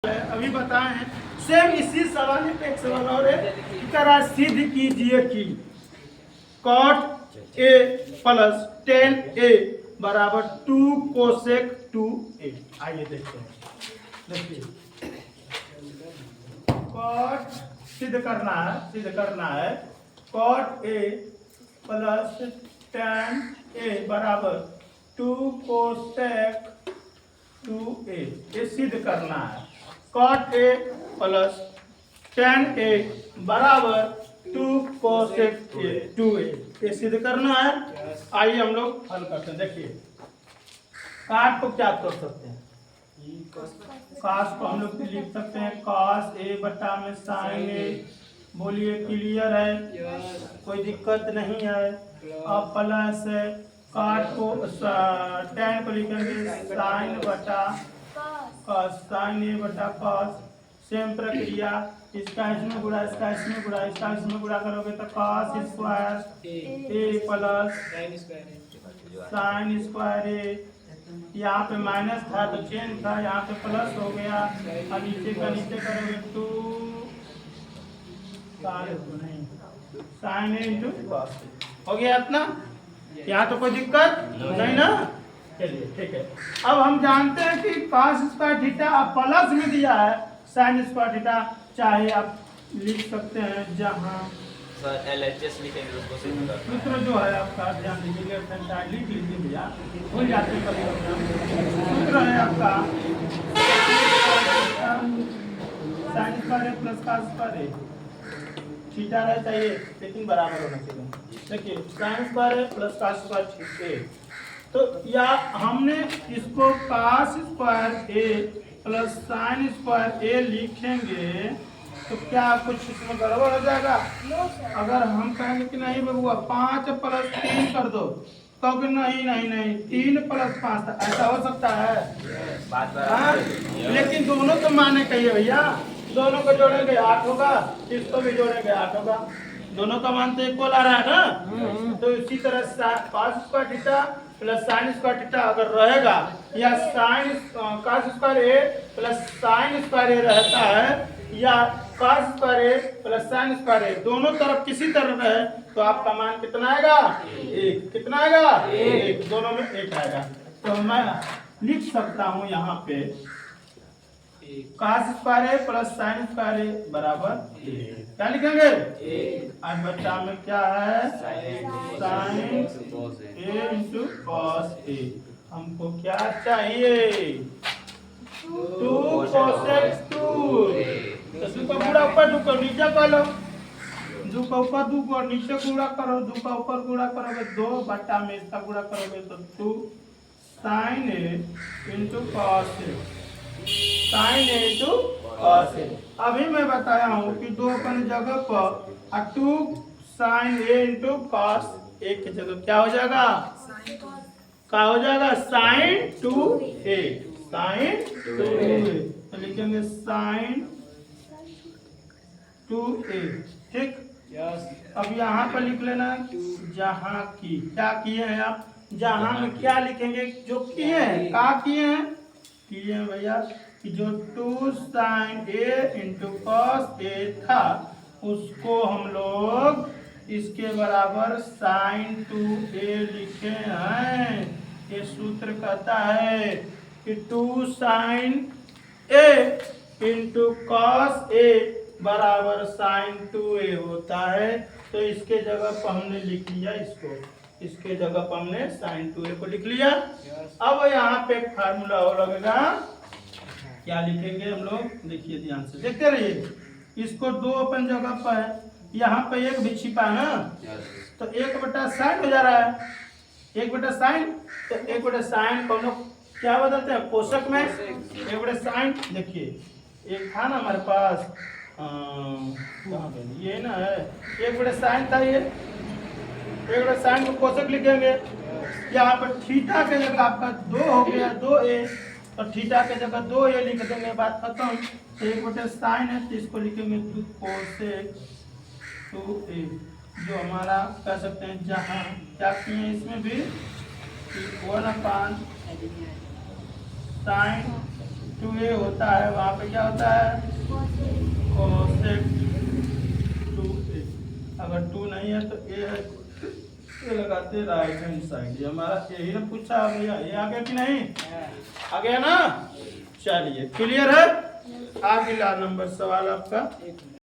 अभी बताए हैं। सेम इसी सवाल पे एक सवाल और है, तरह सिद्ध कीजिए कि cot a प्लस 10a बराबर 2 कोसेक 2a। आइए देखते हैं। देखिए cot सिद्ध करना है cot a प्लस 10a बराबर 2 कोसेक 2a। ये सिद्ध करना है cot a प्लस 10a बराबर 2 कोसेक 2a। ये सिद्ध करना है। आइए हम लोग हल करते हैं। देखिए काट को क्या कर सकते हैं, काश को हम लोग लिख सकते हैं cos a बटा में sin a। बोलिए क्लियर है, कोई दिक्कत नहीं है। अब प्लस है काट को 10 को लिखेंगे sin बटा cos, sin a बटा cos। सेम प्रक्रिया, इसका इसमें गुणा, इसका इसमें गुणा, इसका इसमें गुणा करोगे तो cos square a plus sin square a। यहाँ पे माइनस था तो चेंज था, यहाँ पे प्लस हो गया और नीचे का नीचे करोगे 2 sin a इंटू cos हो गया इतना। यहाँ तो कोई दिक्कत नहीं ना। चलिए ठीक है। अब हम जानते हैं कि cos स्क्वायर थीटा अब प्लस में दिया है sin स्क्वायर थीटा, चाहे आप लिख सकते हैं जहाँ सर LHS लिखेंगे उसको सिद्ध करना है। सूत्र जो है आपका ध्यान दीजिए, लिख लीजिए भैया, भूल जाते हैं कभी। सूत्र है आपका sin square plus cos square theta रहे चाहिए लेकिन बराबर होना चाहिए। देखिए sin square plus cos square theta, तो या हमने इसको cos square a plus sin square a लिखेंगे तो क्या कुछ इसमें गड़बड़ हो जाएगा? अगर हम कहेंगे कि नहीं बबुआ 5 प्लस 3 कर दो, कहोगे नहीं नहीं नहीं 3 प्लस 5, ऐसा हो सकता है? लेकिन दोनों तो माने कहिए भैया, दोनों को जोड़ेंगे 8 होगा, इसको भी जोड़ेंगे 8 होगा, दोनों का मान तो इक्वल आ रहा है ना। तो इसी तरह cos square theta plus sin square theta अगर रहेगा या sin cos square a plus sin square a रहता है या cos square a plus sin square a, दोनों तरफ किसी तरह रहे तो आपका मान कितना आएगा? 1। कितना आएगा? 1। दोनों में 1 आएगा। तो मैं लिख सकता हूँ यहाँ पे cos square a plus sin square a बराबर 1। क्या लिखेंगे? आज बच्चा में क्या है? sin a into cos a। हमको क्या चाहिए? 2 कोसेक 2। तो का गुणा ऊपर 2 को नीचे कर लो, 2 का ऊपर 2 को नीचे गुणा करो, 2 का ऊपर गुणा करोगे 2 बटा में इसका गुणा करोगे तो 2 sin a into cos a, sin a into cos a। अभी मैं बताया हूँ कि 2 अपनी जगह पर 2 sin a into cos a की जगह क्या हो जाएगा? क्या हो जाएगा? sin 2a, sin 2a। तो लिखेंगे sin 2a। ठीक, अब यहाँ पर लिख लेना जहाँ की। क्या किए हैं आप? जहाँ में क्या लिखेंगे? जो किए हैं, क्या किए हैं? किए हैं भैया कि जो 2 sin a into cos a था उसको हम लोग इसके बराबर sin 2a लिखे हैं। ये सूत्र कहता है कि 2 sin a into cos a बराबर sin 2a होता है। तो इसके जगह पर हमने लिख लिया इसको, इसके जगह पर हमने sin 2a को लिख लिया। अब यहाँ पे एक फार्मूला और लगेगा, क्या लिखेंगे हम लोग? देखिए ध्यान से देखते रहिए। इसको 2 अपन जगह पर है, यहाँ पे 1 भी छिपा है ना, तो 1 बटा sin हो जा रहा है। 1 बटा sin, तो 1 बटा sin को हम लोग क्या बदलते हैं? कोशक में 1 बटा sin। देखिए एक था ना हमारे पास, ये ना है 1 बटा sin था, ये 1 बटा sin को कोशक लिखेंगे। यहाँ पर थीटा के जगह आपका 2 हो गया 2a, और थीटा के जगह 2a लिख देंगे, बात खत्म। 1 बटा sin है तो इसको लिखेंगे 2 कोसेक 2a, जो हमारा कह सकते हैं जहाँ क्या किए इसमें भी 1 अपान sin 2a होता है वहाँ पे क्या होता है कोसेक 2a। अगर 2 नहीं है तो a है, ये लगाते राइट हैंड साइड। ये हमारा यही ना पूछा भैया, ये आ गया कि नहीं? आ गया ना? चलिए क्लियर है। अगला नंबर सवाल आपका